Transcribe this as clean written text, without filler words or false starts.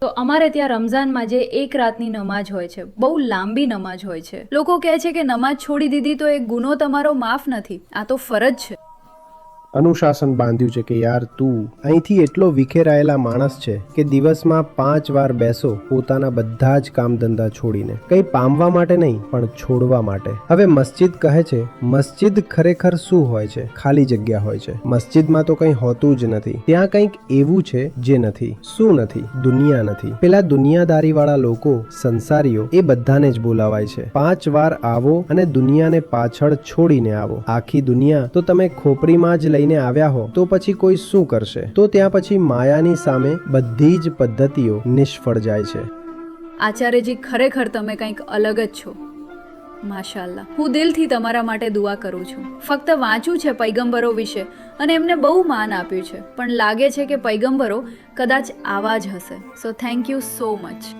તો અમારે ત્યાં રમઝાનમાં જે એક રાતની નમાજ હોય છે, બહુ લાંબી નમાજ હોય છે. લોકો કહે છે કે નમાજ છોડી દીધી તો એ ગુનો તમારો માફ નથી, આ તો ફરજ છે. અનુશાસન બાંધ્યું છે કે યાર તું અહીંથી એટલો વિખેરાયેલા માણસ છે કે દિવસમાં 5 વાર બેસો પોતાના બધા જ કામ ધંધા છોડીને, કંઈ પામવા માટે નહીં પણ છોડવા માટે. હવે મસ્જિદ કહે છે, મસ્જિદ ખરેખર શું હોય છે? ખાલી જગ્યા હોય છે. મસ્જિદમાં તો કંઈ હોતું જ નથી. ત્યાં કંઈક એવું છે જે નથી. શું નથી? દુનિયા નથી. પેલા દુનિયાદારી વાળા લોકો, સંસારીઓ, એ બધાને જ બોલાવાય છે. 5 વાર આવો અને દુનિયાને પાછળ છોડીને આવો. આખી દુનિયા તો તમે ખોપરીમાં જ લઈને આવ્યા હો તો પછી કોઈ શું કરશે? તો ત્યાં પછી માયાની સામે બધી જ પદ્ધતિઓ નિષ્ફળ જાય છે. આચાર્યજી, ખરેખર તમે કંઈક અલગ જ છો. માશાઅલ્લાહ. હું દિલથી તમારા માટે દુઆ કરું છું. ફક્ત વાંચ્યું છે પૈગંબરો વિશે અને એમને બહુ માન આપ્યું છે, પણ લાગે છે કે પૈગંબરો કદાચ આવા જ હશે. So thank you so much.